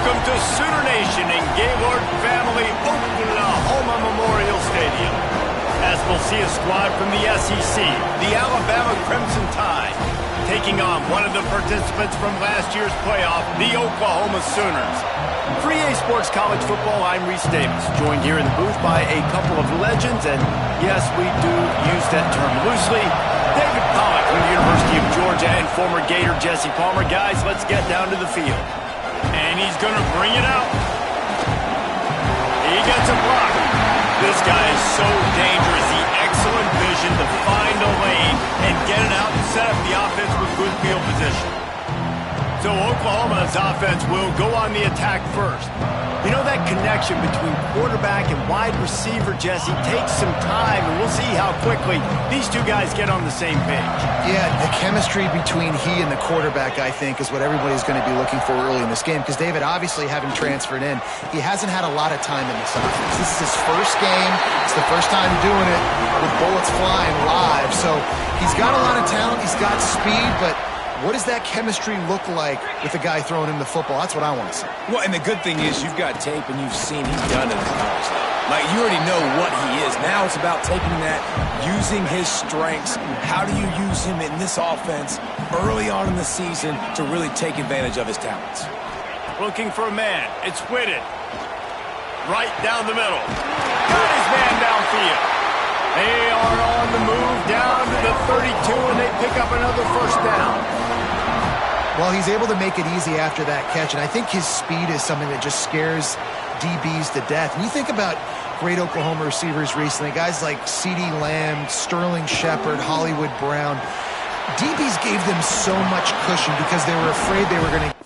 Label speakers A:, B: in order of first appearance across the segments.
A: Welcome to Sooner Nation in Gaylord Family Oklahoma Memorial Stadium. As we'll see a squad from the SEC, the Alabama Crimson Tide, taking on one of the participants from last year's playoff, the Oklahoma Sooners. For EA Sports College Football, I'm Reese Davis, joined here in the booth by a couple of legends, and yes, we do use that term loosely. David Pollack from the University of Georgia and former Gator Jesse Palmer. Guys, let's get down to the field. And he's going to bring it out. He gets a block. This guy is so dangerous. The excellent vision to find a lane and get it out and set up the offense with good field position. So Oklahoma's offense will go on the attack first. You know, that connection between quarterback and wide receiver, Jesse, takes some time, and we'll see how quickly these two guys get on the same page.
B: Yeah, the chemistry between he and the quarterback, I think, is what everybody's going to be looking for early in this game. Because David, obviously, having transferred in, he hasn't had a lot of time in this offense. This is his first game. It's the first time doing it with bullets flying live. So he's got a lot of talent. He's got speed, but what does that chemistry look like with the guy throwing him the football? That's what I want to see.
C: Well, and the good thing is you've got tape and you've seen he's done it in college. Like, you already know what he is. Now it's about taking that, using his strengths. How do you use him in this offense early on in the season to really take advantage of his talents?
A: Looking for a man. It's Whitted. Right down the middle. Got his man downfield. They are on the move down to the 32, and they pick up another first down.
B: Well, he's able to make it easy after that catch, and I think his speed is something that just scares DBs to death. And you think about great Oklahoma receivers recently, guys like CeeDee Lamb, Sterling Shepard, Hollywood Brown. DBs gave them so much cushion because they were afraid they were going to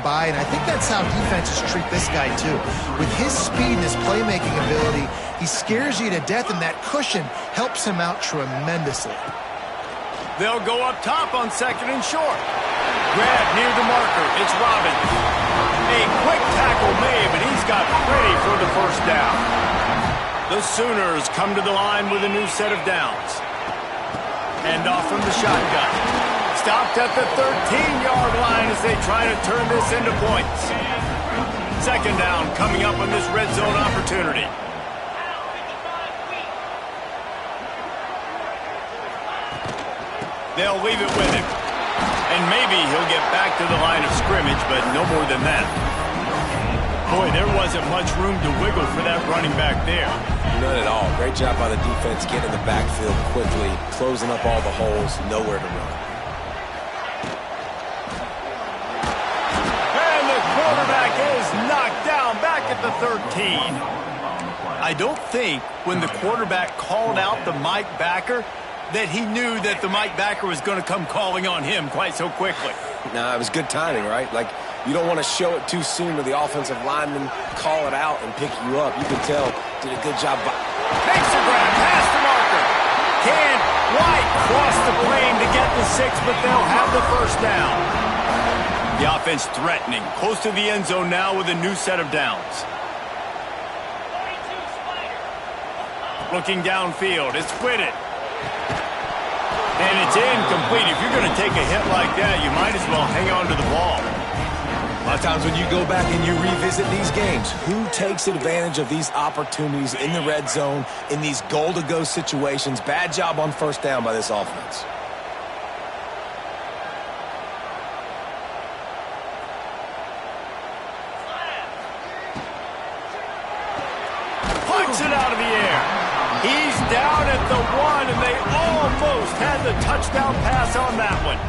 B: by, and I think that's how defenses treat this guy too. With his speed and his playmaking ability, he scares you to death, and that cushion helps him out tremendously.
A: They'll go up top on second and short. Grab near the marker. It's Robbins. A quick tackle made, but he's got pretty for the first down. The Sooners come to the line with a new set of downs. Hand off from the shotgun. Stopped at the 13-yard line as they try to turn this into points. Second down coming up on this red zone opportunity. They'll leave it with him. And maybe he'll get back to the line of scrimmage, but no more than that. Boy, there wasn't much room to wiggle for that running back there.
C: None at all. Great job by the defense getting in the backfield quickly, closing up all the holes, nowhere to run.
A: Quarterback is knocked down back at the 13. I don't think when the quarterback called out the Mike Backer that he knew that the Mike Backer was going to come calling on him quite so quickly.
C: Nah, it was good timing, right? Like, you don't want to show it too soon to the offensive lineman, call it out and pick you up. You can tell, did a good job.
A: Makes the grab, past the marker. Can White cross the plane to get the 6, but they'll have the first down. The offense threatening, close to the end zone now with a new set of downs. Looking downfield, it's Whitted. And it's incomplete. If you're going to take a hit like that, you might as well hang on to the ball.
C: A lot of times when you go back and you revisit these games, who takes advantage of these opportunities in the red zone, in these goal-to-go situations? Bad job on first down by this offense.
A: It out of the air. He's down at the 1, and they almost had the touchdown pass on that one.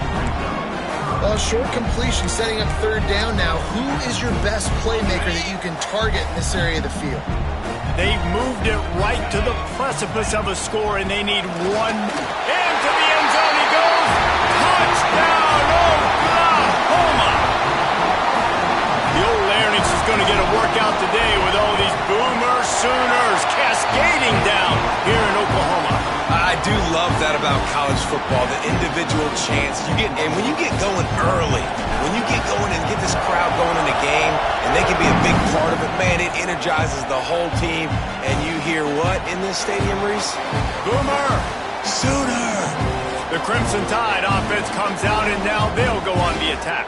B: Well, short completion setting up third down now. Who is your best playmaker that you can target in this area of the field?
A: They've moved it right to the precipice of a score, and they need one. Into the end zone he goes. Touchdown, Oklahoma. The old Larynx is going to get a workout today with all these Boomer Sooners cascading down here in Oklahoma.
C: I do love that about college football, the individual chance you get. And when you get going early, when you get going and get this crowd going in a game, and they can be big part of it. Man, it energizes the whole team. And you hear what in this stadium, Reese?
A: Boomer!
C: Sooner!
A: The Crimson Tide offense comes out, and now they'll go on the attack.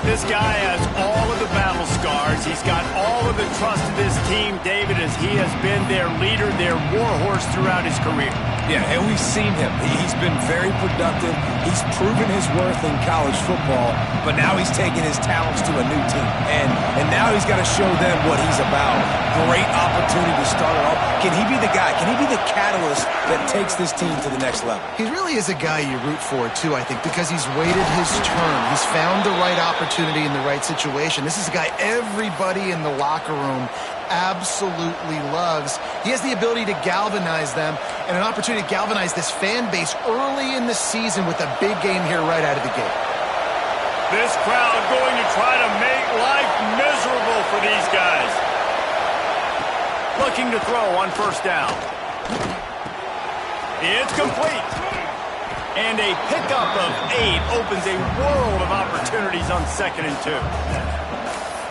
A: This guy has all of the battle scars. He's got all of the trust of his team, David, as he has been their leader, their warhorse throughout his career.
C: Yeah, and we've seen him. He's been very productive. He's proven his worth in college football, but now he's taking his talents to a new team. And now he's got to show them what he's about. Great opportunity to start it off. Can he be the guy? Can he be the catalyst that takes this team to the next level?
B: He really is a guy you root for, too, I think, because he's waited his turn. He's found the right opportunity in the right situation. This is a guy everybody in the locker room absolutely loves. He has the ability to galvanize them and an opportunity to galvanize this fan base early in the season with a big game here right out of the gate.
A: This crowd going to try to make life miserable for these guys. Looking to throw on first down. It's complete. And a pickup of 8 opens a world of opportunities on 2nd and 2.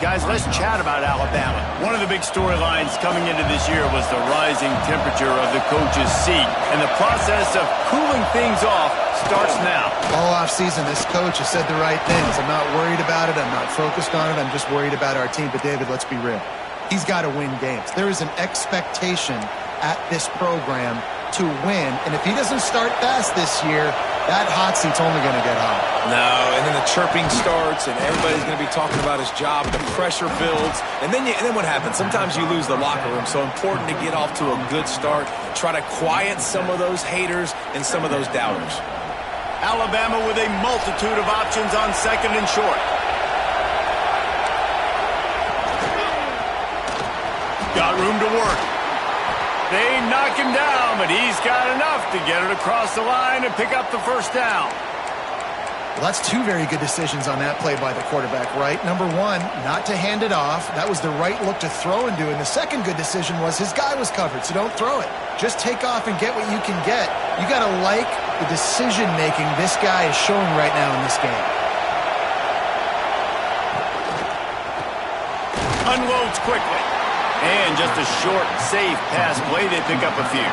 A: Guys, let's chat about Alabama. One of the big storylines coming into this year was the rising temperature of the coach's seat. And the process of cooling things off starts now.
B: All offseason, this coach has said the right things. I'm not worried about it. I'm not focused on it. I'm just worried about our team. But, David, let's be real. He's got to win games. There is an expectation at this program to win. And if he doesn't start fast this year, that hot seat's only going to get hot.
C: No, and then the chirping starts, and everybody's going to be talking about his job. The pressure builds, and then what happens? Sometimes you lose the locker room, so important to get off to a good start. Try to quiet some of those haters and some of those doubters.
A: Alabama with a multitude of options on 2nd and short. Got room to work. They knock him down, but he's got enough to get it across the line and pick up the first down.
B: Well, that's 2 very good decisions on that play by the quarterback, right? Number 1, not to hand it off. That was the right look to throw into. And the second good decision was his guy was covered, so don't throw it. Just take off and get what you can get. You got to like the decision-making this guy is showing right now in this game.
A: Unloads quickly. And just a short, safe pass play. They pick up a few.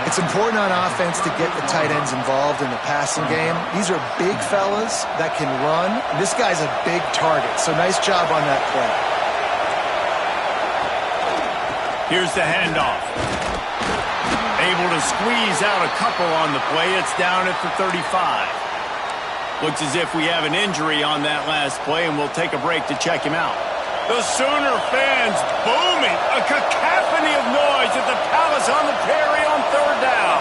B: It's important on offense to get the tight ends involved in the passing game. These are big fellas that can run. This guy's a big target, so nice job on that play.
A: Here's the handoff. Able to squeeze out a couple on the play. It's down at the 35. Looks as if we have an injury on that last play, and we'll take a break to check him out. The Sooner fans booming. A cacophony of noise at the Palace on the Prairie on 3rd down.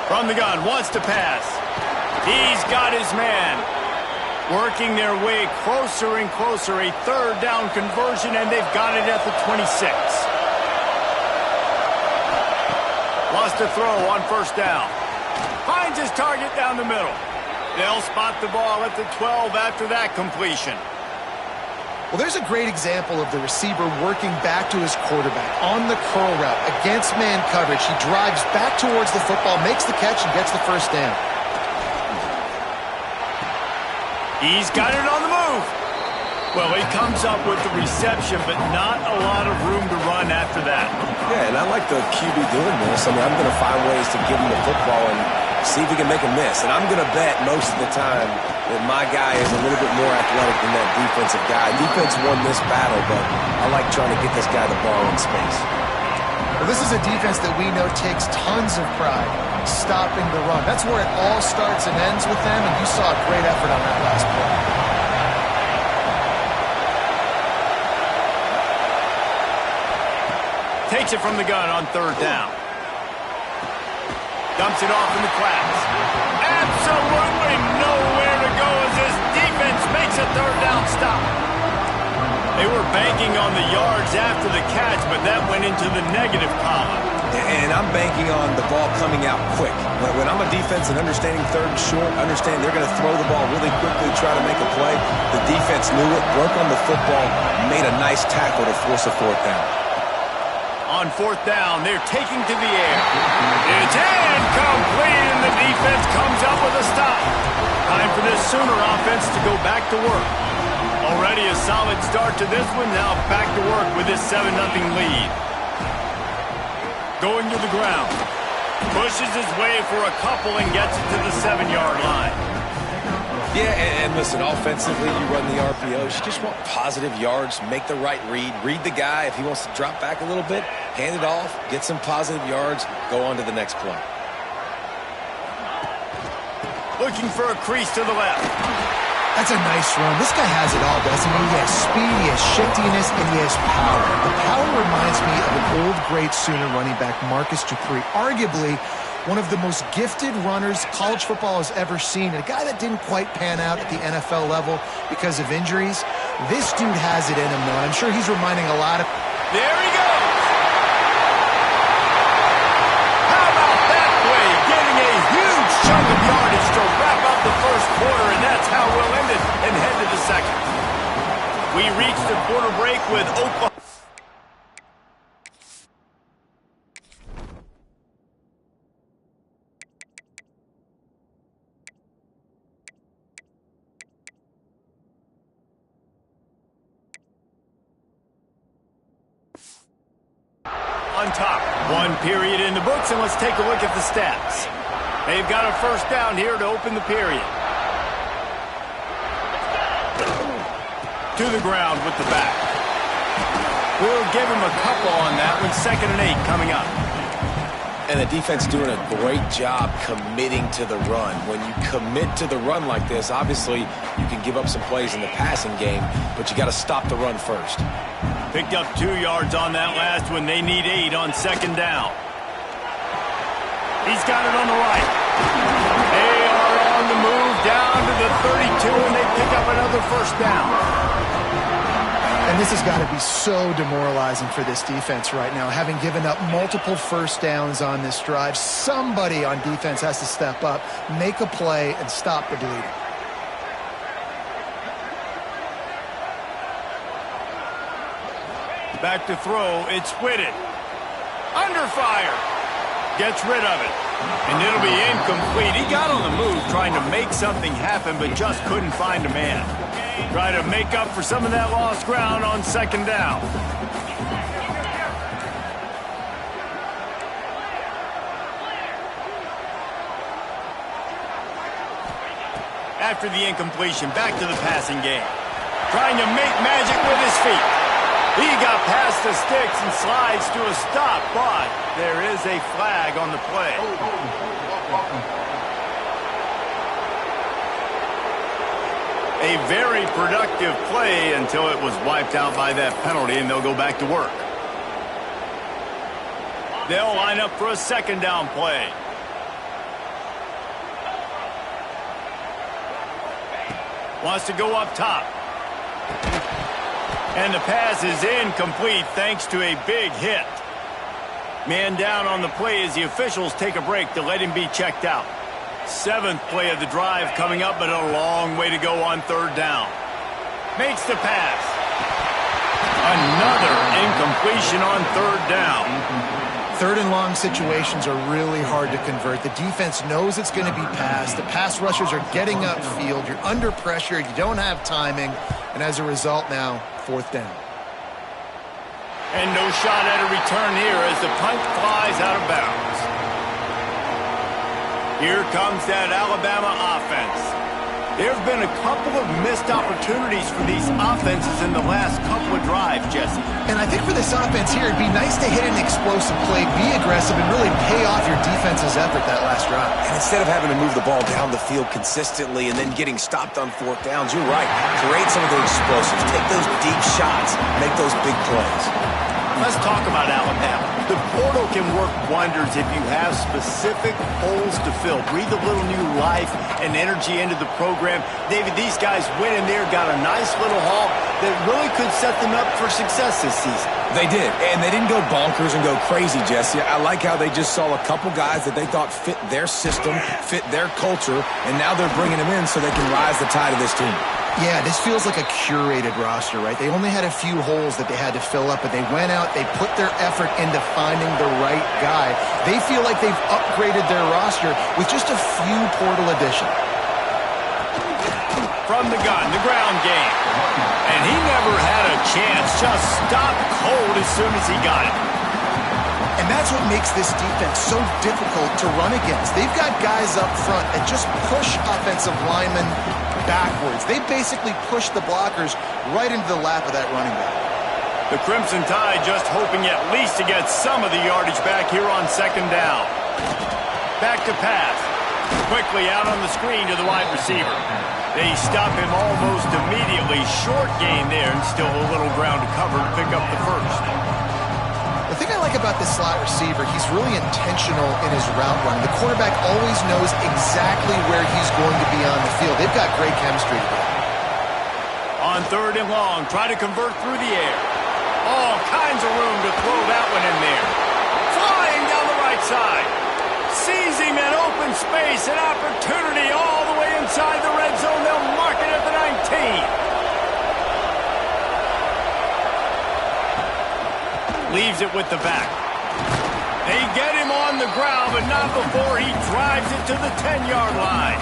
A: From the gun, wants to pass. He's got his man. Working their way closer and closer. A 3rd down conversion, and they've got it at the 26. Lost a throw on first down. Finds his target down the middle. They'll spot the ball at the 12 after that completion.
B: Well, there's a great example of the receiver working back to his quarterback on the curl route against man coverage. He drives back towards the football, makes the catch, and gets the first down.
A: He's got it on the move. Well, he comes up with the reception, but not a lot of room to run after that.
C: Yeah, and I like the QB doing this. I mean, I'm going to find ways to give him the football and see if he can make a miss. And I'm going to bet most of the time that my guy is a little bit more athletic than that defensive guy. Defense won this battle, but I like trying to get this guy the ball in space.
B: Well, this is a defense that we know takes tons of pride stopping the run. That's where it all starts and ends with them, and you saw a great effort on that last play.
A: Takes it from the gun on 3rd down. Dumps it off in the flats. Absolutely nowhere to go as this defense makes a 3rd down stop. They were banking on the yards after the catch, but that went into the negative column.
C: And I'm banking on the ball coming out quick. When I'm a defense and understanding 3rd and short, understanding they're going to throw the ball really quickly, try to make a play, the defense knew it, broke on the football, made a nice tackle to force a 4th down.
A: On 4th down, they're taking to the air. It's incomplete, and the defense comes Sooner offense to go back to work. Already a solid start to this one. Now back to work with this 7-0 lead. Going to the ground. Pushes his way for a couple and gets it to the 7-yard line.
C: Yeah, and listen, offensively, you run the RPOs. You just want positive yards, make the right read the guy. If he wants to drop back a little bit, hand it off, get some positive yards, go on to the next play.
A: Looking for a crease to the left.
B: That's a nice run. This guy has it all, doesn't he? He has speed, he has shiftiness, and he has power. The power reminds me of an old, great Sooner running back, Marcus Dupree. Arguably one of the most gifted runners college football has ever seen. A guy that didn't quite pan out at the NFL level because of injuries. This dude has it in him, though. I'm sure he's reminding a lot of...
A: There he goes! How about that play? Getting a huge chunk of yardage to wrap up the first quarter, and that's how we'll end it and head to the second. We reach the quarter break with Oklahoma. On top. One period in the books, and let's take a look at the stats. They've got a first down here to open the period. To the ground with the back. We'll give him a couple on that one. 2nd and 8 coming up.
C: And the defense doing a great job committing to the run. When you commit to the run like this, obviously you can give up some plays in the passing game, but you got to stop the run first.
A: Picked up 2 yards on that last one. They need 8 on 2nd down. He's got it on the right. They are on the move down to the 32, and they pick up another first down.
B: And this has got to be so demoralizing for this defense right now, having given up multiple first downs on this drive. Somebody on defense has to step up, make a play, and stop the bleeding.
A: Back to throw. It's Whitted. Under fire. Gets rid of it. And it'll be incomplete. He got on the move trying to make something happen, but just couldn't find a man. Try to make up for some of that lost ground on 2nd down. After the incompletion, back to the passing game. Trying to make magic with his feet. He got past the sticks and slides to a stop, but there is a flag on the play. A very productive play until it was wiped out by that penalty, and they'll go back to work. They'll line up for a 2nd down play. Wants to go up top. And the pass is incomplete thanks to a big hit. Man down on the play as the officials take a break to let him be checked out. 7th play of the drive coming up, but a long way to go on 3rd down. Makes the pass. Another incompletion on 3rd down.
B: 3rd and long situations are really hard to convert. The defense knows it's going to be passed. The pass rushers are getting upfield. You're under pressure. You don't have timing. And as a result now, 4th down.
A: And no shot at a return here as the punt flies out of bounds. Here comes that Alabama offense. There have been a couple of missed opportunities for these offenses in the last couple of drives, Jesse.
B: And I think for this offense here, it'd be nice to hit an explosive play, be aggressive, and really pay off your defense's effort that last drive.
C: And instead of having to move the ball down the field consistently and then getting stopped on 4th downs, you're right. Create some of those explosives. Take those deep shots. Make those big plays.
A: Let's talk about Alabama. The portal can work wonders if you have specific holes to fill. Breathe a little new life and energy into the program. David, these guys went in there, got a nice little haul that really could set them up for success this season.
C: They did, and they didn't go bonkers and go crazy, Jesse. I like how they just saw a couple guys that they thought fit their system, fit their culture, and now they're bringing them in so they can rise the tide of this team.
B: Yeah, this feels like a curated roster, right? They only had a few holes that they had to fill up, but they went out, they put their effort into finding the right guy. They feel like they've upgraded their roster with just a few portal additions.
A: from the gun, the ground game. And he never had a chance, just stopped cold as soon as he got it.
B: And that's what makes this defense so difficult to run against. They've got guys up front that just push offensive linemen backwards. They basically push the blockers right into the lap of that running back.
A: The Crimson Tide just hoping at least to get some of the yardage back here on second down. Back to pass. Quickly out on the screen to the wide receiver. They stop him almost immediately. Short gain there and still a little ground to cover to pick up the first.
B: The thing I like about this slot receiver, he's really intentional in his route running. The quarterback always knows exactly where he's going to be on the field. They've got great chemistry together.
A: On third and long, try to convert through the air. All kinds of room to throw that one in there. Flying down the right side. Sees him in open space, an opportunity all the way inside the red zone. They'll mark it at the 19. Leaves it with the back. They get him on the ground, but not before he drives it to the 10-yard line.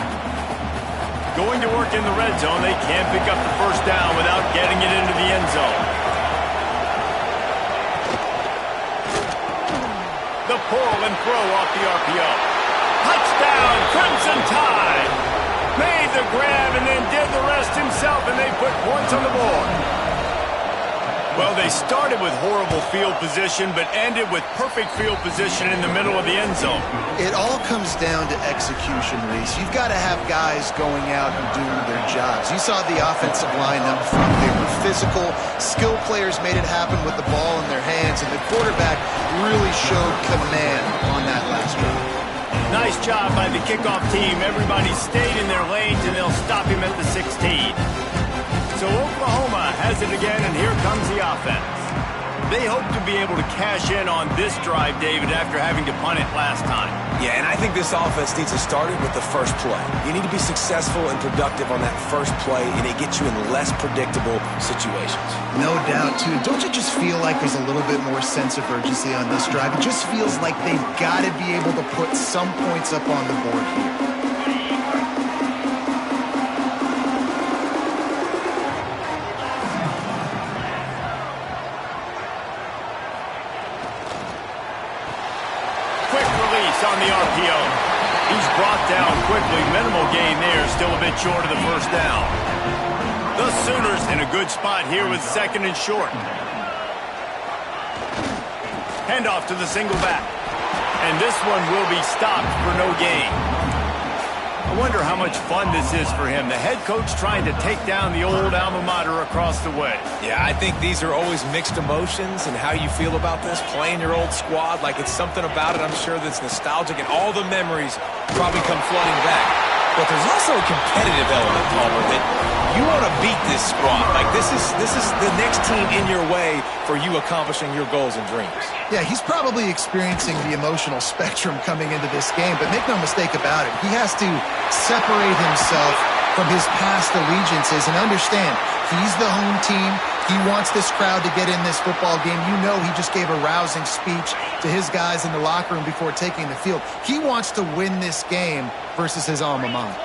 A: Going to work in the red zone, they can't pick up the first down without getting it into the end zone. The pull and throw off the RPO. Touchdown, Crimson Tide! Made the grab and then did the rest himself, and they put points on the board. Well, they started with horrible field position, but ended with perfect field position in the middle of the end zone.
B: It all comes down to execution, Reese. You've got to have guys going out and doing their jobs. You saw the offensive line up front. They were physical. Skill players made it happen with the ball in their hands, and the quarterback really showed command on that last drive.
A: Nice job by the kickoff team. Everybody stayed in their lanes, and they'll stop him at the 16. So Oklahoma has it again, and here comes the offense. They hope to be able to cash in on this drive, David, after having to punt it last time.
C: Yeah, and I think this offense needs to start it with the first play. You need to be successful and productive on that first play, and it gets you in less predictable situations.
B: No doubt, too. Don't you just feel like there's a little bit more sense of urgency on this drive? It just feels like they've got to be able to put some points up on the board here.
A: On the RPO. He's brought down quickly. Minimal gain there. Still a bit short of the first down. The Sooners in a good spot here with second and short. Handoff to the single back. And this one will be stopped for no gain. I wonder how much fun this is for him. The head coach trying to take down the old alma mater across the way.
C: Yeah, I think these are always mixed emotions and how you feel about this, playing your old squad. Like, it's something about it, I'm sure, that's nostalgic, and all the memories probably come flooding back. But there's also a competitive element, Palmer, that you want to beat this squad. Like, this is the next team in your way for you accomplishing your goals and dreams.
B: Yeah, he's probably experiencing the emotional spectrum coming into this game, but make no mistake about it. He has to separate himself from his past allegiances and understand he's the home team. He wants this crowd to get in this football game. You know he just gave a rousing speech to his guys in the locker room before taking the field. He wants to win this game versus his alma mater.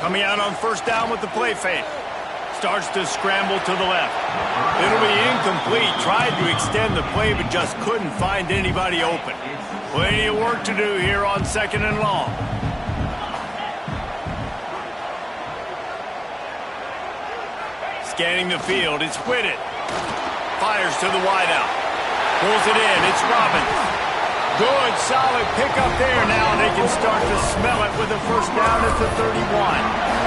A: Coming out on first down with the play fake. Starts to scramble to the left. It'll be incomplete. Tried to extend the play, but just couldn't find anybody open. Plenty of work to do here on second and long. Scanning the field, it's Whitted. Fires to the wideout. Pulls it in, it's Robbins. Good, solid pickup there. Now they can start to smell it with a first down at the 31.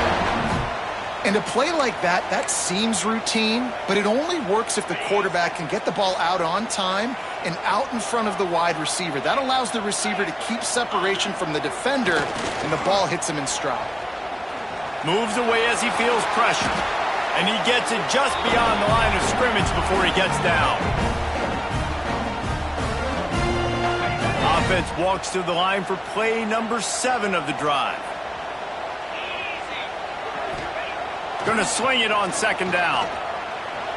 B: And a play like that, that seems routine, but it only works if the quarterback can get the ball out on time and out in front of the wide receiver. That allows the receiver to keep separation from the defender, and the ball hits him in stride.
A: Moves away as he feels pressure, and he gets it just beyond the line of scrimmage before he gets down. Offense walks to the line for play number 7 of the drive. Going to swing it on second down.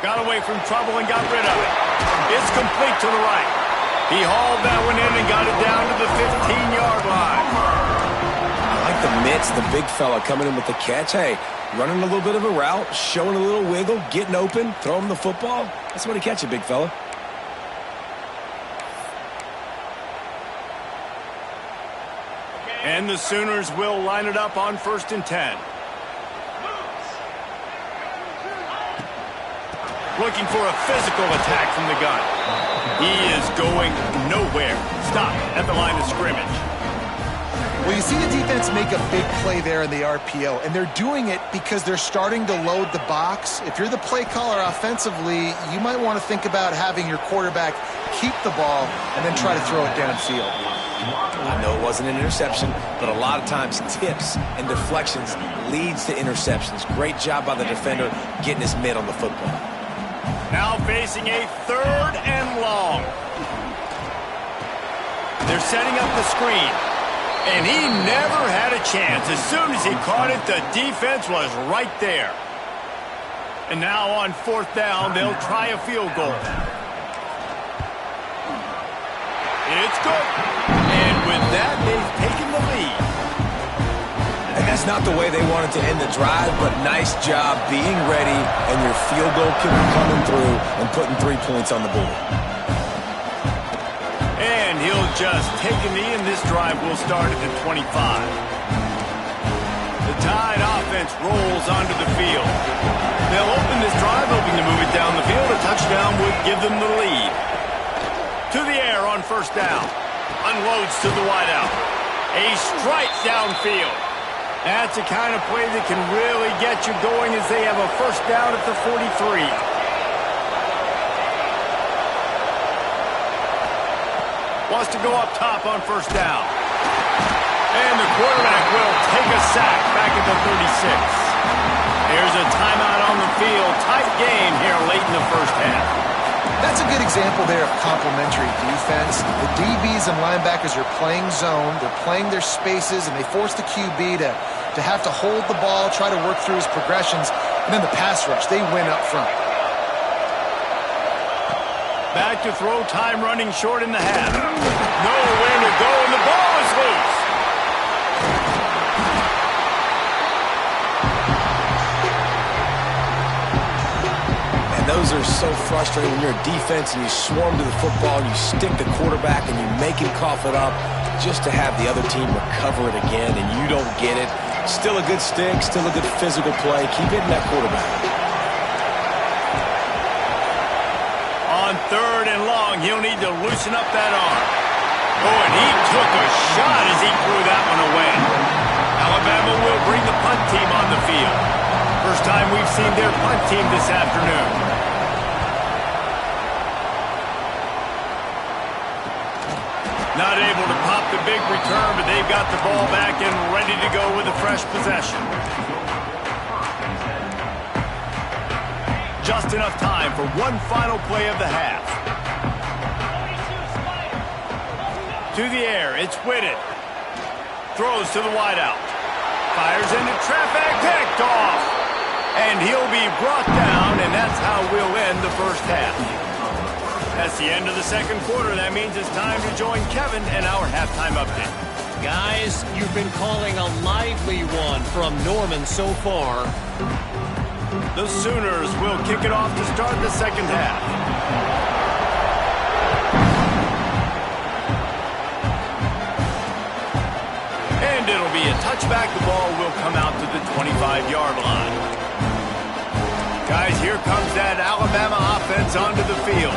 A: Got away from trouble and got rid of it. It's complete to the right. He hauled that one in and got it down to the 15-yard line.
C: I like the mix That's the big fella coming in with the catch. Hey, running a little bit of a route, showing a little wiggle, getting open, throw him the football. That's what he catch it, big fella.
A: And the Sooners will line it up on 1st and 10. Looking for a physical attack from the gun. He is going nowhere. Stop at the line of scrimmage.
B: Well, you see the defense make a big play there in the RPO, and they're doing it because they're starting to load the box. If you're the play caller offensively, you might want to think about having your quarterback keep the ball and then try to throw it downfield.
C: I know it wasn't an interception, but a lot of times tips and deflections leads to interceptions. Great job by the defender getting his mid on the football.
A: Now facing a 3rd and long. They're setting up the screen. And he never had a chance. As soon as he caught it, the defense was right there. And now on 4th down, they'll try a field goal. It's good. And with that, they've taken the lead.
C: And that's not the way they wanted to end the drive, but nice job being ready and your field goal kicker coming through and putting 3 points on the board.
A: And he'll just take a knee, and this drive will start at the 25. The Tide offense rolls onto the field. They'll open this drive, hoping to move it down the field. A touchdown would give them the lead. To the air on 1st down. Unloads to the wideout. A strike downfield. That's the kind of play that can really get you going as they have a 1st down at the 43. Wants to go up top on 1st down. And the quarterback will take a sack back at the 36. There's a timeout on the field. Tight game here late in the 1st half.
B: That's a good example there of complementary defense. The DBs and linebackers are playing zone. They're playing their spaces, and they force the QB to have to hold the ball, try to work through his progressions. And then the pass rush, they win up front.
A: Back to throw, time running short in the half. Nowhere to go, and the ball is loose.
C: And those are so frustrating when you're a defense and you swarm to the football, and you stick the quarterback and you make him cough it up just to have the other team recover it again, and you don't get it. Still a good stick, still a good physical play. Keep hitting that quarterback.
A: On 3rd and long, he'll need to loosen up that arm. Oh, and he took a shot as he threw that one away. Alabama will bring the punt team on the field. First time we've seen their punt team this afternoon. Not able to pop the big return, but they've got the ball back and ready to go with a fresh possession. Just enough time for one final play of the half. To the air, it's Whitted. Throws to the wideout. Fires into traffic, picked off. And he'll be brought down, and that's how we'll end the 1st half. That's the end of the 2nd quarter. That means it's time to join Kevin and our halftime update.
D: Guys, you've been calling a lively one from Norman so far.
A: The Sooners will kick it off to start the 2nd half. And it'll be a touchback. The ball will come out to the 25-yard line. Guys, here comes that Alabama offense onto the field.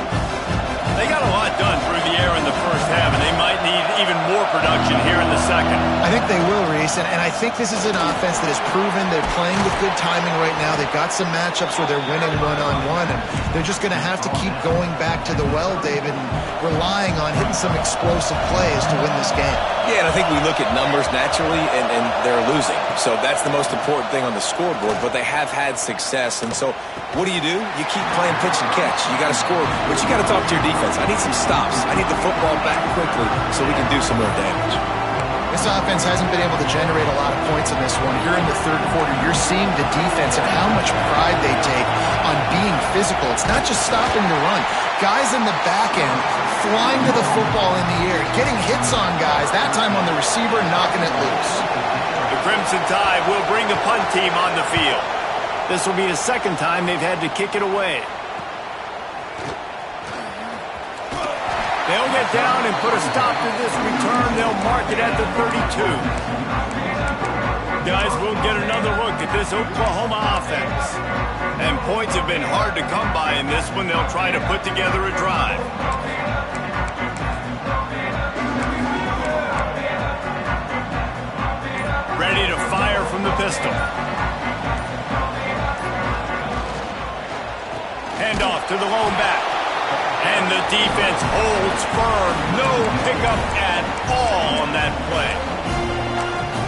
A: They got a lot done through the air in the 1st half, and they might need even more production here in the 2nd.
B: I think they will, Reese, and I think this is an offense that has proven they're playing with good timing right now. They've got some matchups where they're winning one-on-one, and they're just going to have to keep going back to the well, David, and relying on hitting some explosive plays to win this game.
C: Yeah, and I think we look at numbers naturally, and they're losing. So that's the most important thing on the scoreboard, but they have had success. And so what do? You keep playing pitch and catch. You got to score, but you got to talk to your defense. I need some stops. I need the football back quickly so we can do some more damage.
B: This offense hasn't been able to generate a lot of points in this one. Here in the 3rd quarter, you're seeing the defense and how much pride they take on being physical. It's not just stopping the run. Guys in the back end flying to the football in the air, getting hits on guys, that time on the receiver, knocking it loose.
A: The Crimson Tide will bring the punt team on the field. This will be the second time they've had to kick it away. They'll get down and put a stop to this return. They'll mark it at the 32. Guys, we'll get another look at this Oklahoma offense. And points have been hard to come by in this one. They'll try to put together a drive. Ready to fire from the pistol. Handoff to the lone back. And the defense holds firm. No pickup at all on that play.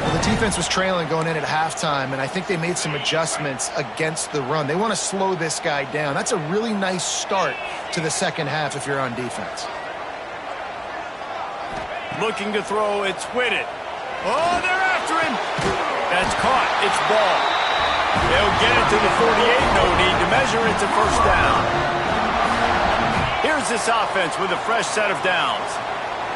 B: Well, the defense was trailing going in at halftime, and I think they made some adjustments against the run. They want to slow this guy down. That's a really nice start to the second half if you're on defense.
A: Looking to throw, it's Whitted. Oh, they're after him. That's caught. It's ball. They'll get it to the 48. No need to measure. It's a first down. Here's this offense with a fresh set of downs.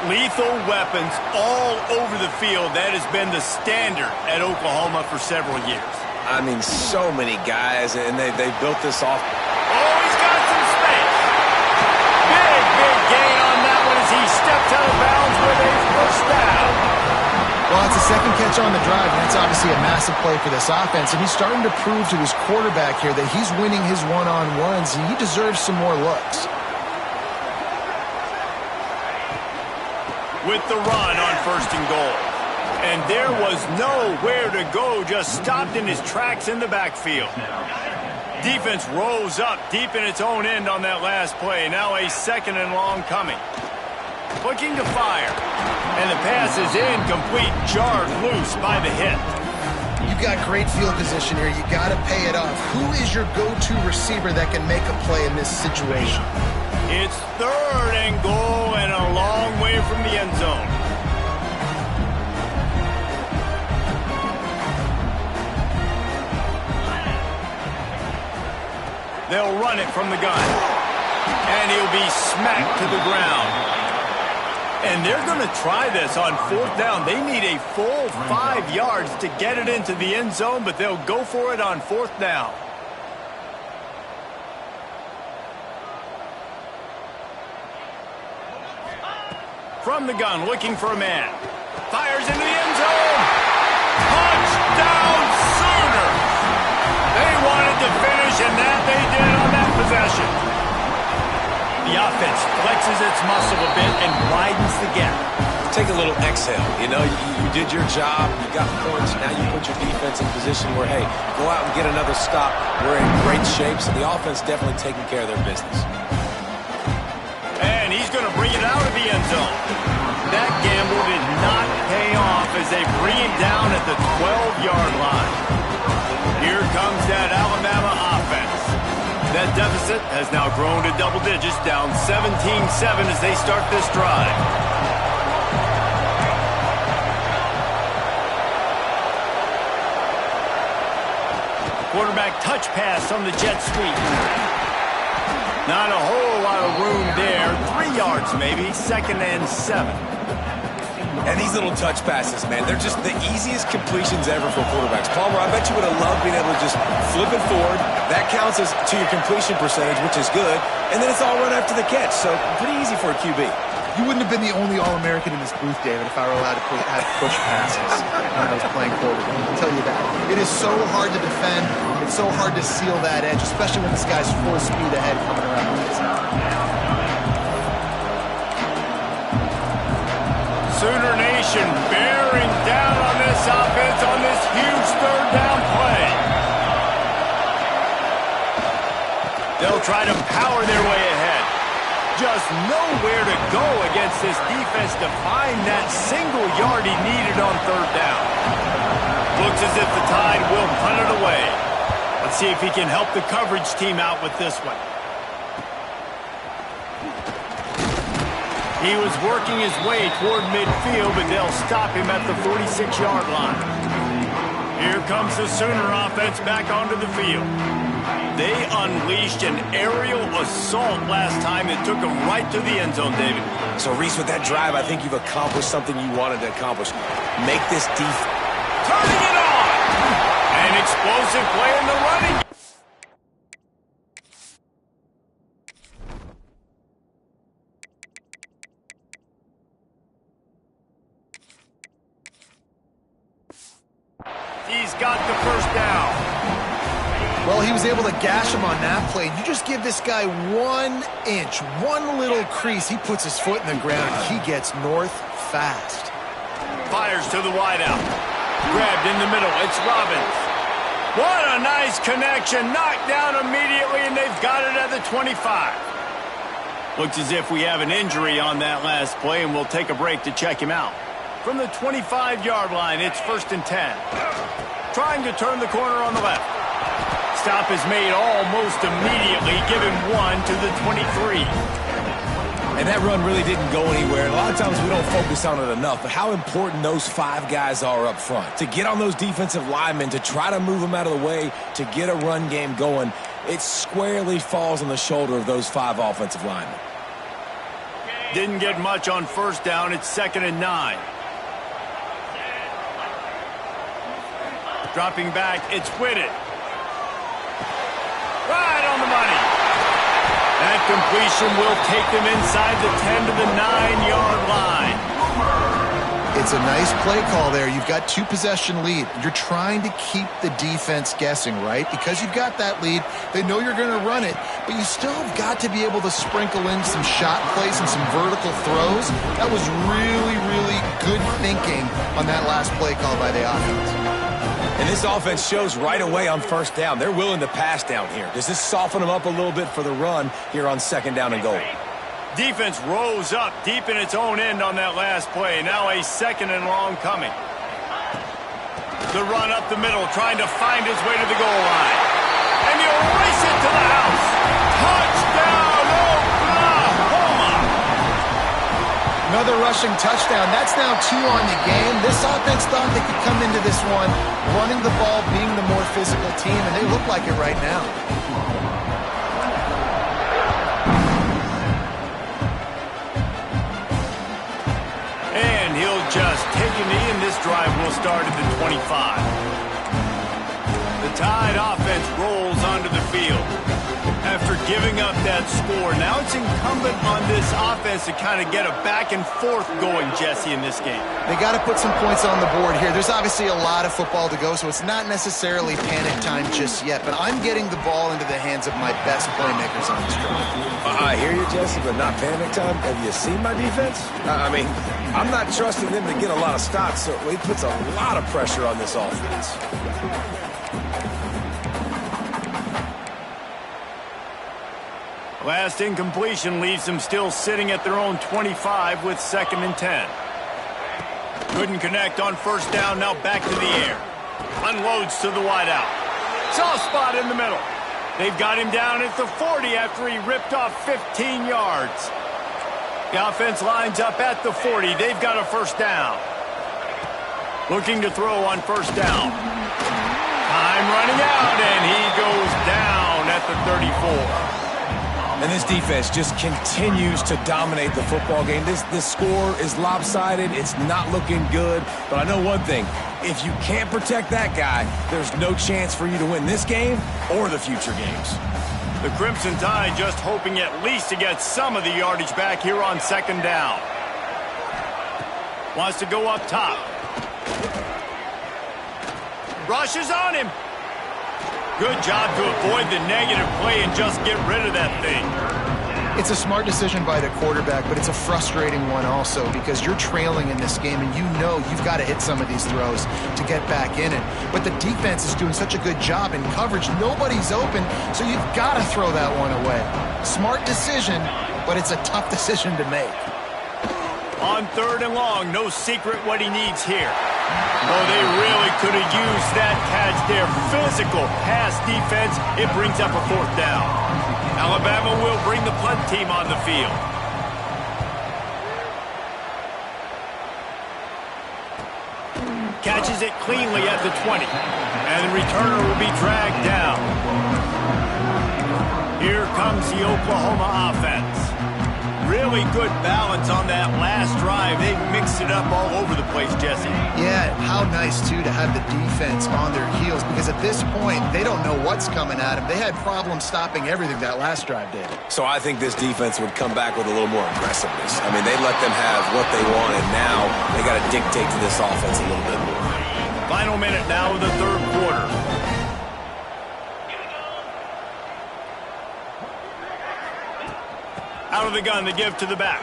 A: Lethal weapons all over the field. That has been the standard at Oklahoma for several years.
C: I mean, so many guys, and they built this off.
A: Oh, he's got some space. Big gain on that one as he steps out of bounds with a first down.
B: Well, it's a second catch on the drive, and that's obviously a massive play for this offense. And he's starting to prove to his quarterback here that he's winning his one-on-ones, and he deserves some more looks.
A: With the run on first and goal. And there was nowhere to go, just stopped in his tracks in the backfield. Defense rose up deep in its own end on that last play. Now a second and long coming. Looking to fire. And the pass is incomplete, jarred loose by the hit.
B: You've got great field position here. You got to pay it off. Who is your go-to receiver that can make a play in this situation?
A: It's third and goal and a long way from the end zone. They'll run it from the gun. And he'll be smacked to the ground. And they're going to try this on fourth down. They need a full 5 yards to get it into the end zone, but they'll go for it on fourth down. From the gun, looking for a man. Fires into the end zone. Touchdown Sooners! They wanted to finish, and that they did on that possession. The offense flexes its muscle a bit and widens the gap.
C: Take a little exhale. You know, you did your job. You got points. Now you put your defense in a position where, hey, go out and get another stop. We're in great shape, so the offense definitely taking care of their business.
A: And he's going to bring it out of the end zone. That gamble did not pay off as they bring him down at the 12-yard line. Here comes that Alabama offense. That deficit has now grown to double digits, down 17-7 as they start this drive. Quarterback touch pass on the jet sweep. Not a whole lot of room there. 3 yards maybe, second and 7.
C: And these little touch passes, man, they're just the easiest completions ever for quarterbacks. Palmer, I bet you would have loved being able to just flip it forward. That counts as to your completion percentage, which is good. And then it's all run after the catch, so pretty easy for a QB.
B: You wouldn't have been the only All-American in this booth, David, if I were allowed to have push passes when I was playing quarterback. I'll tell you that. It is so hard to defend. It's so hard to seal that edge, especially when this guy's full speed ahead coming around the inside.
A: Sooner Nation bearing down on this offense on this huge third down play. They'll try to power their way ahead. Just nowhere to go against this defense to find that single yard he needed on third down. Looks as if the Tide will punt it away. Let's see if he can help the coverage team out with this one. He was working his way toward midfield, but they'll stop him at the 46-yard line. Here comes the Sooner offense back onto the field. They unleashed an aerial assault last time that took them right to the end zone, David.
C: So, Reese, with that drive, I think you've accomplished something you wanted to accomplish. Make this defense.
A: turning it on. An explosive play in the running. He's got the first down.
B: Well, he was able to gash him on that play. You just give this guy 1 inch, one little crease. He puts his foot in the ground, and he gets north fast.
A: Fires to the wideout. Grabbed in the middle. It's Robbins. What a nice connection. Knocked down immediately, and they've got it at the 25. Looks as if we have an injury on that last play, and we'll take a break to check him out. From the 25-yard line, it's 1st and 10. Trying to turn the corner on the left. Stop is made almost immediately, giving 1 to the 23.
C: And that run really didn't go anywhere. A lot of times we don't focus on it enough, but how important those 5 guys are up front. To get on those defensive linemen, to try to move them out of the way, to get a run game going, it squarely falls on the shoulder of those 5 offensive linemen.
A: Didn't get much on first down. It's 2nd and 9. Dropping back, it's Whitted. Right on the money. That completion will take them inside the 10 to the 9-yard line.
B: It's a nice play call there. You've got 2-possession lead. You're trying to keep the defense guessing, right? Because you've got that lead, they know you're going to run it, but you still have got to be able to sprinkle in some shot plays and some vertical throws. That was really, really good thinking on that last play call by the offense.
C: And this offense shows right away on first down. They're willing to pass down here. Does this soften them up a little bit for the run here on 2nd down and goal?
A: Defense rose up deep in its own end on that last play. Now a 2nd and long coming. The run up the middle, trying to find his way to the goal line. And he'll race it to the house. Touchdown, Oklahoma!
B: Another rushing touchdown. That's now 2 on the game. This offense thought they could come into this one running the ball, being the more physical team, and they look like it right now.
A: And he'll just take a knee, and this drive will start at the 25. The Tide offense rolls onto the field. After giving up that score, now it's incumbent on this offense to kind of get a back and forth going, Jesse, in this game.
B: They got to put some points on the board here. There's obviously a lot of football to go, so it's not necessarily panic time just yet, but I'm getting the ball into the hands of my best playmakers on this drive.
C: I hear you, Jesse, but not panic time. Have you seen my defense? I mean, I'm not trusting them to get a lot of stops, so it puts a lot of pressure on this offense.
A: Last incompletion leaves them still sitting at their own 25 with 2nd and 10. Couldn't connect on first down, now back to the air. Unloads to the wideout. Soft spot in the middle. They've got him down at the 40 after he ripped off 15 yards. The offense lines up at the 40. They've got a first down. Looking to throw on first down. Time running out, and he goes down at the 34.
C: And this defense just continues to dominate the football game. This score is lopsided. It's not looking good. But I know one thing. If you can't protect that guy, there's no chance for you to win this game or the future games.
A: The Crimson Tide just hoping at least to get some of the yardage back here on 2nd down. Wants to go up top. Rushes on him. Good job to avoid the negative play and just get rid of that thing.
B: It's a smart decision by the quarterback, but it's a frustrating one also because you're trailing in this game and you know you've got to hit some of these throws to get back in it. But the defense is doing such a good job in coverage. Nobody's open, so you've got to throw that one away. Smart decision, but it's a tough decision to make.
A: On 3rd and long, no secret what he needs here. Oh, they really could have used that catch there. Physical pass defense. It brings up a 4th down. Alabama will bring the punt team on the field. Catches it cleanly at the 20. And the returner will be dragged down. Here comes the Oklahoma offense. Really good balance on that last drive. They mixed it up all over the place, Jesse.
B: Yeah, how nice, too, to have the defense on their heels, because at this point, they don't know what's coming at them. They had problems stopping everything that last drive did.
C: So I think this defense would come back with a little more aggressiveness. I mean, they let them have what they want, and now they got to dictate to this offense a little bit more.
A: Final minute now of the third quarter. Out of the gun to give to the back.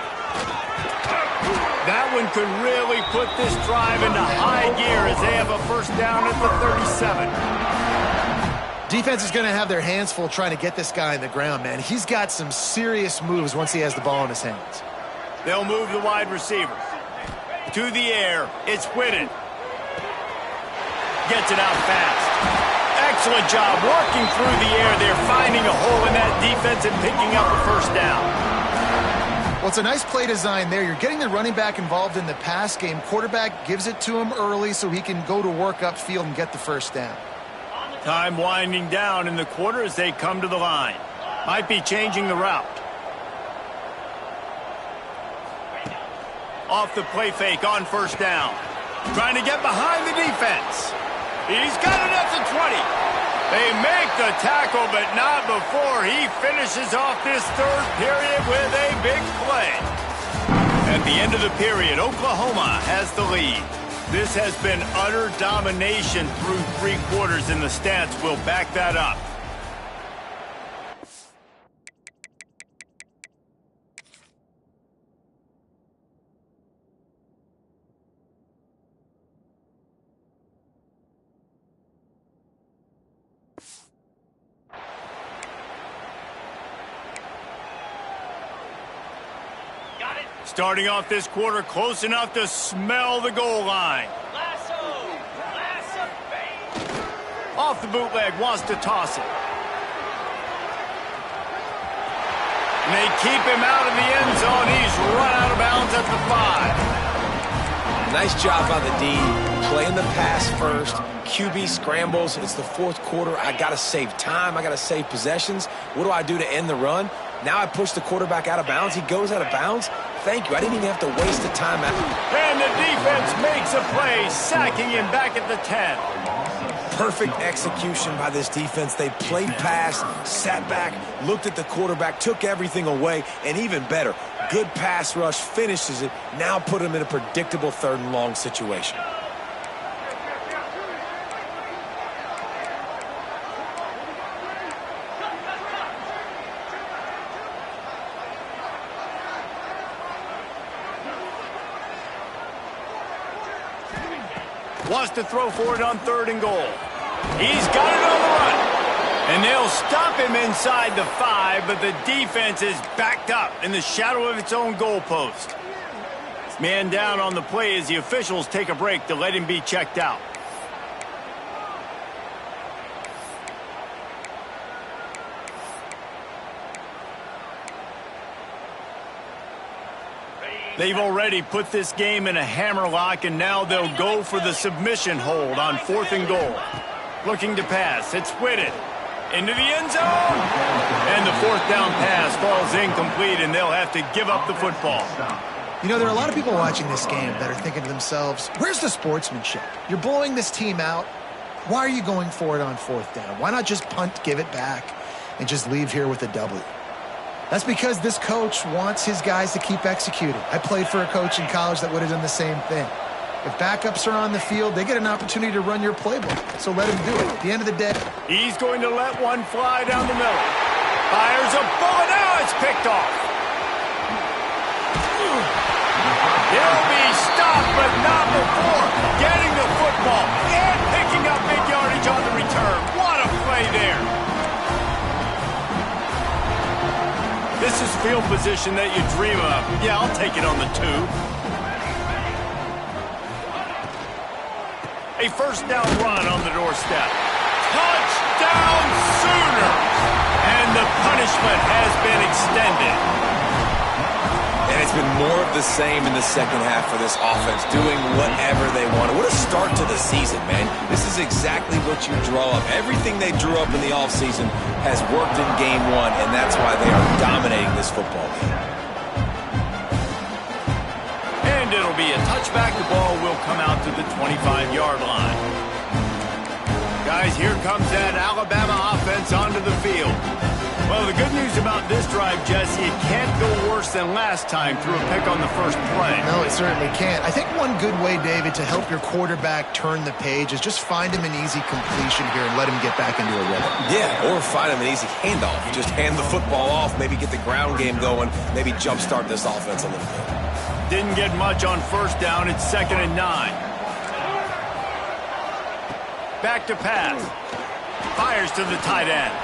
A: That one could really put this drive into high gear as they have a first down at the 37.
B: Defense is going to have their hands full trying to get this guy on the ground, man. He's got some serious moves once he has the ball in his hands.
A: They'll move the wide receiver. To the air. It's Whitted. Gets it out fast. Excellent job working through the air. They're finding a hole in that defense and picking up a first down.
B: Well, it's a nice play design there. You're getting the running back involved in the pass game. Quarterback gives it to him early so he can go to work upfield and get the first down.
A: Time winding down in the quarter as they come to the line. Might be changing the route. Off the play fake on first down. Trying to get behind the defense. He's got it at the 20. They make the tackle, but not before he finishes off this third period with a big play. At the end of the period, Oklahoma has the lead. This has been utter domination through three quarters, and the stats will back that up. Starting off this quarter, close enough to smell the goal line. Off the bootleg, wants to toss it. And they keep him out of the end zone. He's run out of bounds at the 5.
C: Nice job by the D, playing the pass first. QB scrambles. It's the fourth quarter. I got to save time. I got to save possessions. What do I do to end the run? Now I push the quarterback out of bounds. He goes out of bounds. Thank you. I didn't even have to waste the timeout.
A: And the defense makes a play, sacking him back at the 10.
C: Perfect execution by this defense. They played pass, sat back, looked at the quarterback, took everything away, and even better, good pass rush, finishes it, now put him in a predictable third and long situation.
A: Wants to throw for it on third and goal. He's got it on the run. And they'll stop him inside the 5, but the defense is backed up in the shadow of its own goalpost. Man down on the play as the officials take a break to let him be checked out. They've already put this game in a hammerlock, and now they'll go for the submission hold on fourth and goal. Looking to pass. It's Whitted. Into the end zone. And the fourth down pass falls incomplete, and they'll have to give up the football.
B: You know, there are a lot of people watching this game that are thinking to themselves, where's the sportsmanship? You're blowing this team out. Why are you going for it on fourth down? Why not just punt, give it back, and just leave here with a W? That's because this coach wants his guys to keep executing. I played for a coach in college that would have done the same thing. If backups are on the field, they get an opportunity to run your playbook. So let him do it. At the end of the day,
A: he's going to let one fly down the middle. Fires a bullet. Now it's picked off. He'll be stopped, but not before getting the football and picking up big yardage on the return. What a play there. This is field position that you dream of. Yeah, I'll take it on the 2. A first down run on the doorstep. Touchdown Sooners! And the punishment has been extended.
C: And it's been more of the same in the second half for this offense, doing whatever they want. What a start to the season, man. This is exactly what you draw up. Everything they drew up in the offseason has worked in game 1, and that's why they are dominating this football game.
A: it'll be a touchback. The ball will come out to the 25-yard line. Guys, here comes that Alabama offense onto the field. Well, the good news about this drive, Jesse, it can't go worse than last time through a pick on the first play.
B: No, it certainly can't. I think one good way, David, to help your quarterback turn the page is just find him an easy completion here and let him get back into a rhythm.
C: Yeah, or find him an easy handoff. Just hand the football off, maybe get the ground game going, maybe jumpstart this offense a little bit.
A: Didn't get much on first down. It's 2nd and 9. Back to pass. Fires to the tight end.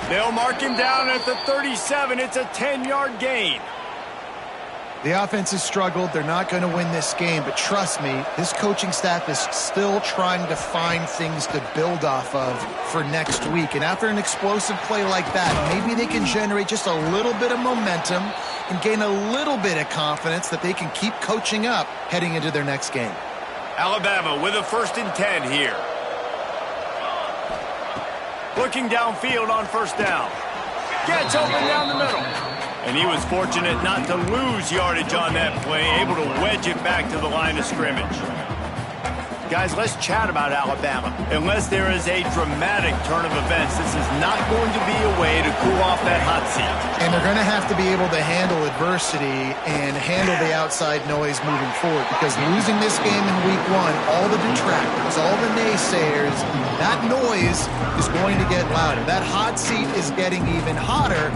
A: They'll mark him down at the 37. It's a 10-yard gain.
B: The offense has struggled. They're not going to win this game, but trust me, this coaching staff is still trying to find things to build off of for next week. And after an explosive play like that, maybe they can generate just a little bit of momentum and gain a little bit of confidence that they can keep coaching up heading into their next game.
A: Alabama with a 1st and 10 here. Looking downfield on first down. Gets open down the middle. And he was fortunate not to lose yardage on that play, able to wedge it back to the line of scrimmage. Guys, let's chat about Alabama. Unless there is a dramatic turn of events, this is not going to be a way to cool off that hot seat.
B: And they're going to have to be able to handle adversity and handle the outside noise moving forward, because losing this game in week 1, all the detractors, all the naysayers, that noise is going to get louder. That hot seat is getting even hotter.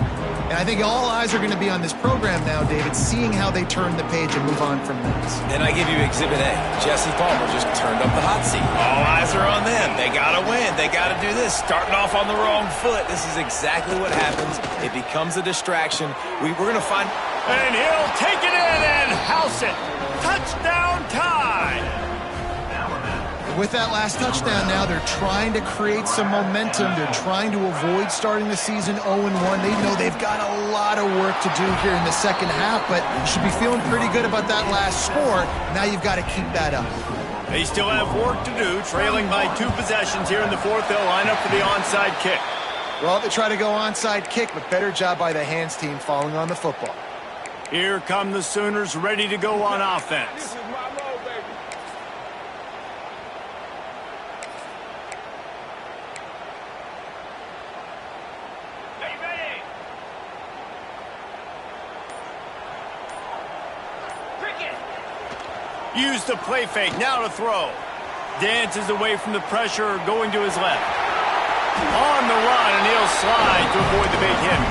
B: And I think all eyes are going to be on this program now, David, seeing how they turn the page and move on from this.
C: And I give you Exhibit A. Jesse Palmer just turned up the hot seat. All eyes are on them. They got to win. They got to do this. Starting off on the wrong foot. This is exactly what happens. It becomes a distraction. We're going to find...
A: And he'll take it in and house it. Touchdown tie.
B: With that last touchdown now, they're trying to create some momentum. They're trying to avoid starting the season 0-1. They know they've got a lot of work to do here in the second half, but you should be feeling pretty good about that last score. Now you've got to keep that up.
A: They still have work to do, trailing by 2 possessions here in the 4th. They'll line up for the onside kick.
B: Well, they try to go onside kick, but better job by the hands team falling on the football.
A: Here come the Sooners ready to go on offense. Use the play fake, now to throw. Dances away from the pressure, going to his left. On the run, and he'll slide to avoid the big hit.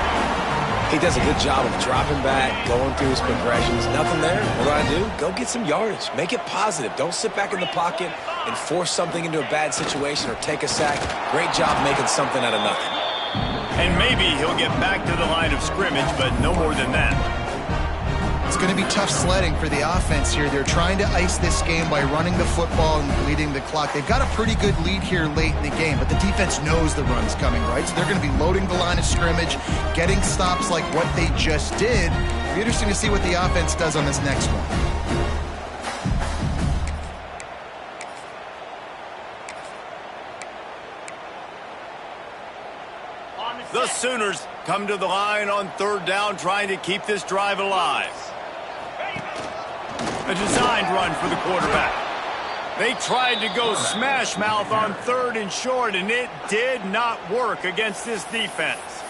C: He does a good job of dropping back, going through his progressions. Nothing there. What do? Go get some yardage. Make it positive. Don't sit back in the pocket and force something into a bad situation or take a sack. Great job making something out of nothing.
A: And maybe he'll get back to the line of scrimmage, but no more than that.
B: It's going to be tough sledding for the offense here. They're trying to ice this game by running the football and bleeding the clock. They've got a pretty good lead here late in the game, but the defense knows the run's coming, right? So they're going to be loading the line of scrimmage, getting stops like what they just did. It'll be interesting to see what the offense does on this next one.
A: The Sooners come to the line on 3rd down, trying to keep this drive alive. A designed run for the quarterback. They tried to go smash mouth on 3rd and short, and it did not work against this defense.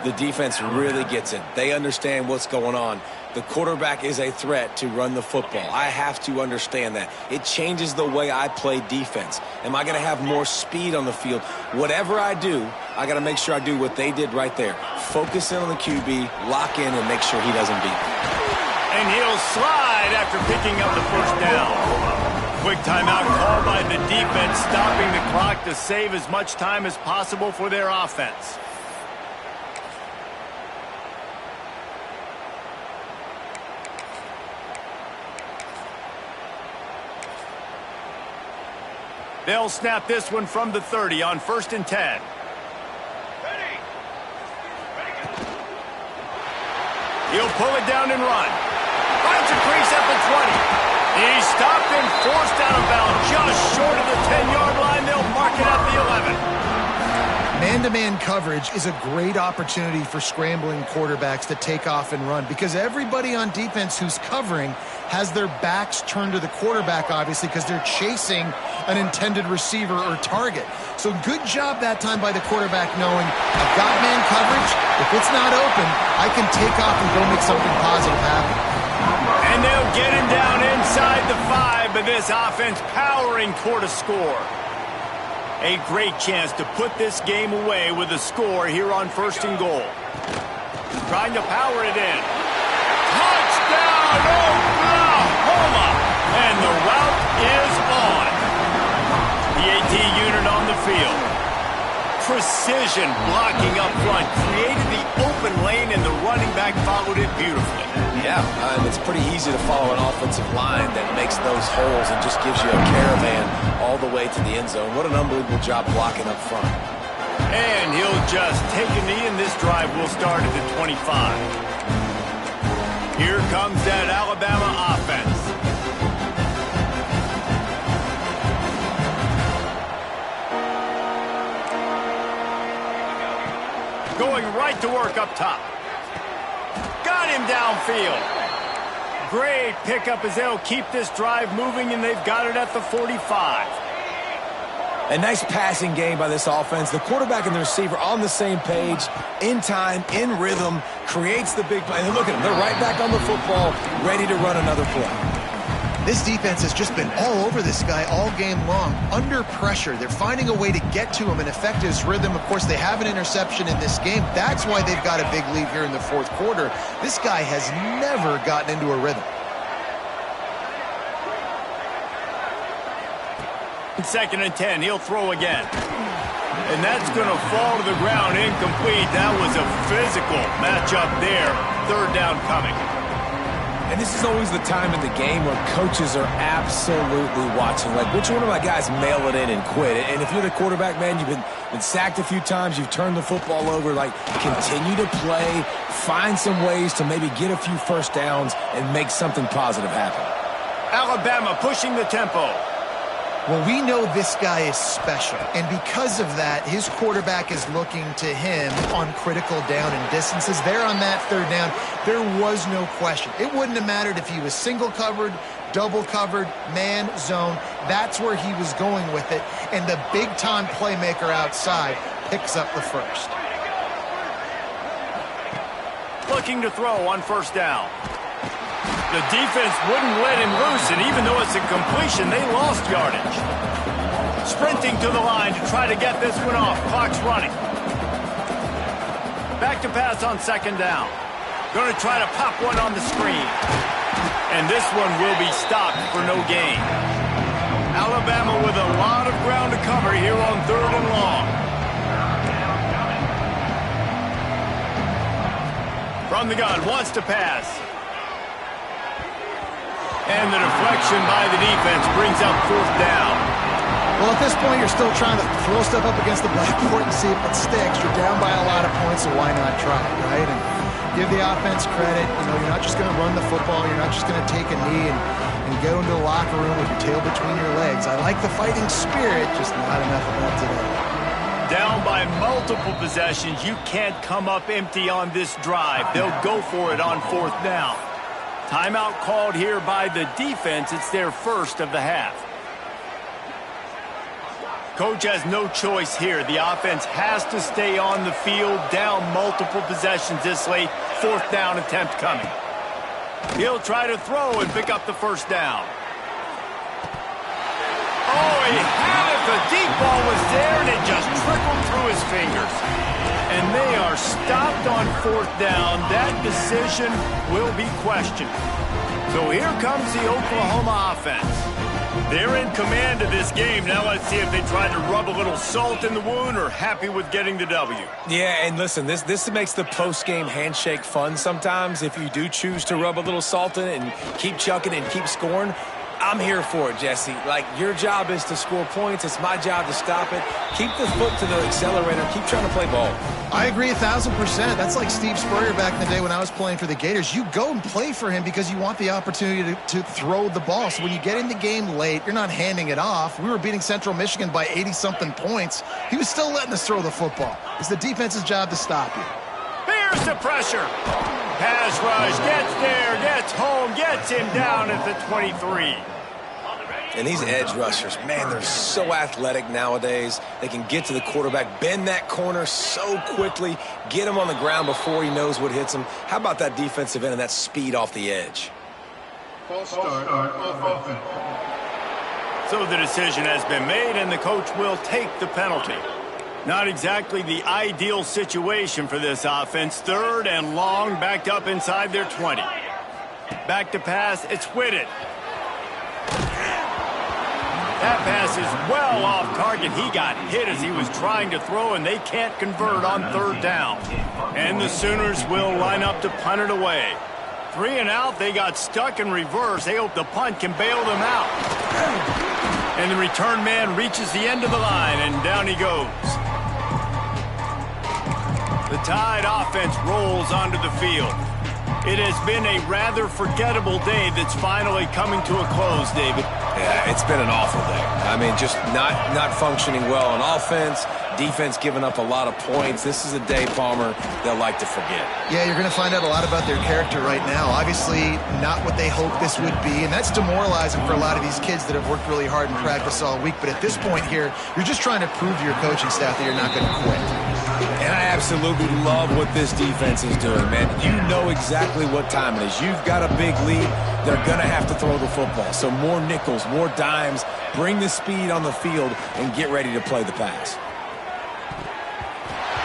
C: The defense really gets it. They understand what's going on. The quarterback is a threat to run the football. I have to understand that. It changes the way I play defense. Am I going to have more speed on the field? Whatever I do, I got to make sure I do what they did right there. Focus in on the QB, lock in, and make sure he doesn't beat me.
A: And he'll slide after picking up the first down. Quick timeout called by the defense, stopping the clock to save as much time as possible for their offense. They'll snap this one from the 30 on 1st and 10. He'll pull it down and run. Finds a crease at the 20. He's stopped and forced out of bounds just short of the 10-yard line. They'll mark it at the 11.
B: man-to-man coverage is a great opportunity for scrambling quarterbacks to take off and run because everybody on defense who's covering has their backs turned to the quarterback, obviously, because they're chasing an intended receiver or target. So good job that time by the quarterback knowing I've got man coverage. If it's not open, I can take off and go make something positive happen.
A: And they'll get him down inside the 5, but this offense powering toward a score. A great chance to put this game away with a score here on 1st and goal. Trying to power it in. Touchdown, Oklahoma! And the route is on. The AT unit on the field. Precision blocking up front. Created the open lane, and the running back followed it beautifully.
C: Yeah, and it's pretty easy to follow an offensive line that makes those holes and just gives you a caravan all the way to the end zone. What an unbelievable job blocking up front.
A: And he'll just take a knee, and this drive will start at the 25. Here comes that Alabama offense. Going right to work up top. Got him downfield. Great pickup as they'll keep this drive moving, and they've got it at the 45.
C: A nice passing game by this offense. The quarterback and the receiver on the same page, in time, in rhythm, creates the big play. And look at them. They're right back on the football, ready to run another play.
B: This defense has just been all over this guy all game long. Under pressure, they're finding a way to get to him and affect his rhythm. Of course, they have an interception in this game. That's why they've got a big lead here in the 4th quarter. This guy has never gotten into a rhythm.
A: 2nd and 10, he'll throw again. And that's going to fall to the ground incomplete. That was a physical matchup there. 3rd down coming.
C: And this is always the time in the game where coaches are absolutely watching. Like, which one of my guys mail it in and quit? And if you're the quarterback, man, you've been sacked a few times, you've turned the football over. Like, continue to play, find some ways to maybe get a few first downs and make something positive happen.
A: Alabama pushing the tempo.
B: Well, we know this guy is special, and because of that, his quarterback is looking to him on critical down and distances. There on that 3rd down, there was no question. It wouldn't have mattered if he was single covered, double covered, man, zone. That's where he was going with it, and the big-time playmaker outside picks up the 1st.
A: Looking to throw on 1st down. The defense wouldn't let him loose, and even though it's a completion, they lost yardage. Sprinting to the line to try to get this one off. Clock's running. Back to pass on 2nd down. Going to try to pop one on the screen. And this one will be stopped for no gain. Alabama with a lot of ground to cover here on 3rd and long. From the gun, wants to pass. And the deflection by the defense brings up 4th down.
B: Well, at this point, you're still trying to throw stuff up against the blackboard and see if it sticks. You're down by a lot of points, so why not try, right? And give the offense credit. You know, you're not just going to run the football. You're not just going to take a knee and go into the locker room with your tail between your legs. I like the fighting spirit, just not enough of that today.
A: Down by multiple possessions. You can't come up empty on this drive. They'll go for it on 4th down. Timeout called here by the defense. It's their 1st of the half. Coach has no choice here. The offense has to stay on the field, down multiple possessions this late. 4th down attempt coming. He'll try to throw and pick up the 1st down. Oh, he had it. The deep ball was there, and it just trickled through his fingers. And they are stopped on 4th down. That decision will be questioned. So here comes the Oklahoma offense. They're in command of this game. Now let's see if they try to rub a little salt in the wound or happy with getting the W.
C: Yeah, and listen, this makes the post-game handshake fun sometimes if you do choose to rub a little salt in it and keep chucking and keep scoring. I'm here for it, Jesse. Like, your job is to score points. It's my job to stop it. Keep the foot to the accelerator. Keep trying to play ball.
B: I agree 1,000%. That's like Steve Spurrier back in the day when I was playing for the Gators. You go and play for him because you want the opportunity to throw the ball. So when you get in the game late, you're not handing it off. We were beating Central Michigan by 80-something points. He was still letting us throw the football. It's the defense's job to stop you.
A: Here's the pressure. Pass rush, gets there, gets home, gets him down at the 23.
C: And these edge rushers, man, they're so athletic nowadays. They can get to the quarterback, bend that corner so quickly, get him on the ground before he knows what hits him. How about that defensive end and that speed off the edge?
A: So the decision has been made, and the coach will take the penalty. Not exactly the ideal situation for this offense. 3rd and long, backed up inside their 20. Back to pass, it's Whitted. That pass is well off target. He got hit as he was trying to throw, and they can't convert on 3rd down. And the Sooners will line up to punt it away. 3 and out, they got stuck in reverse. They hope the punt can bail them out. And the return man reaches the end of the line, and down he goes. The Tide offense rolls onto the field. It has been a rather forgettable day that's finally coming to a close, David.
C: Yeah, it's been an awful day. I mean, just not functioning well on offense, defense giving up a lot of points. This is a day, Palmer, they'll like to forget.
B: Yeah, you're going to find out a lot about their character right now. Obviously, not what they hoped this would be, and that's demoralizing for a lot of these kids that have worked really hard in practice all week. But at this point here, you're just trying to prove to your coaching staff that you're not going to quit.
C: And I absolutely love what this defense is doing, man. You know exactly what time it is. You've got a big lead. They're going to have to throw the football. So more nickels, more dimes, bring the speed on the field, and get ready to play the pass.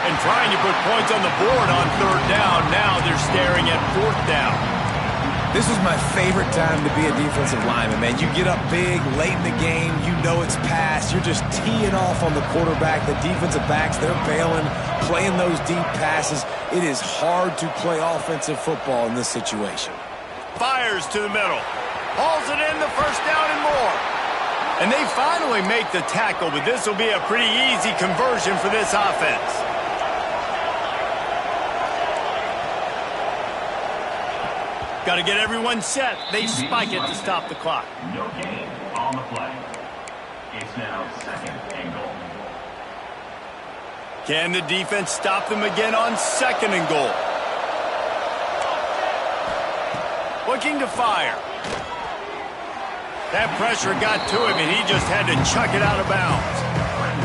A: And trying to put points on the board on 3rd down. Now they're staring at 4th down.
C: This is my favorite time to be a defensive lineman, man. You get up big, late in the game, you know it's past. You're just teeing off on the quarterback. The defensive backs, they're bailing, playing those deep passes. It is hard to play offensive football in this situation.
A: Fires to the middle. Hauls it in, the 1st down and more. And they finally make the tackle, but this will be a pretty easy conversion for this offense. Got to get everyone set. They spike it to stop the clock.
E: No gain on the play. It's now 2nd and goal.
A: Can the defense stop them again on 2nd and goal? Looking to fire. That pressure got to him, and he just had to chuck it out of bounds.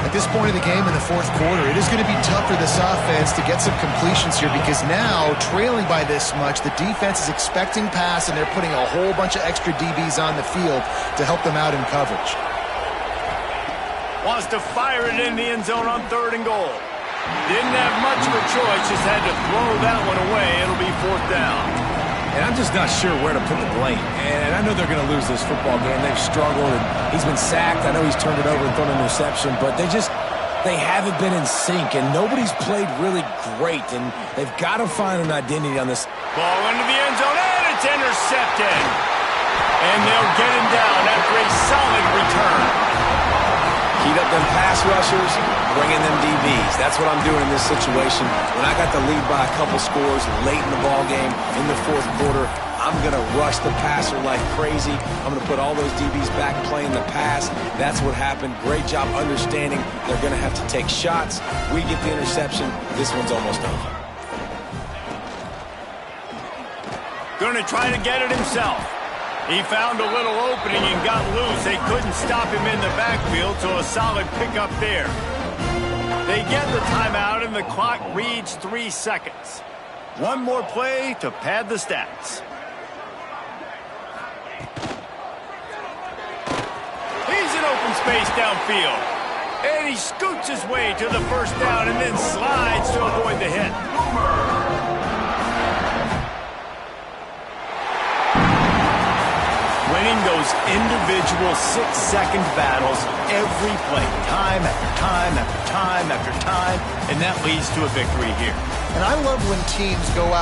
B: At this point of the game in the 4th quarter, it is going to be tough for this offense to get some completions here because now, trailing by this much, the defense is expecting pass, and they're putting a whole bunch of extra DBs on the field to help them out in coverage.
A: Wants to fire it in the end zone on 3rd and goal. Didn't have much of a choice, just had to throw that one away. It'll be 4th down.
C: And I'm just not sure where to put the blame. And I know they're going to lose this football game. They've struggled, and he's been sacked. I know he's turned it over and thrown an interception, but they haven't been in sync, and nobody's played really great, and they've got to find an identity on this.
A: Ball into the end zone, and it's intercepted. And they'll get him down after a solid return.
C: Heat up them pass rushers, bring in them DBs. That's what I'm doing in this situation. When I got the lead by a couple scores late in the ball game in the 4th quarter, I'm going to rush the passer like crazy. I'm going to put all those DBs back playing the pass. That's what happened. Great job understanding they're going to have to take shots. We get the interception. This one's almost over.
A: Going to try to get it himself. He found a little opening and got loose. They couldn't stop him in the backfield, so a solid pickup there. They get the timeout, and the clock reads 3 seconds. One more play to pad the stats. He's in open space downfield. And he scoots his way to the 1st down and then slides to avoid the hit. Winning those individual 6-second battles every play, time after time after time after time, and that leads to a victory here.
B: And I love when teams go out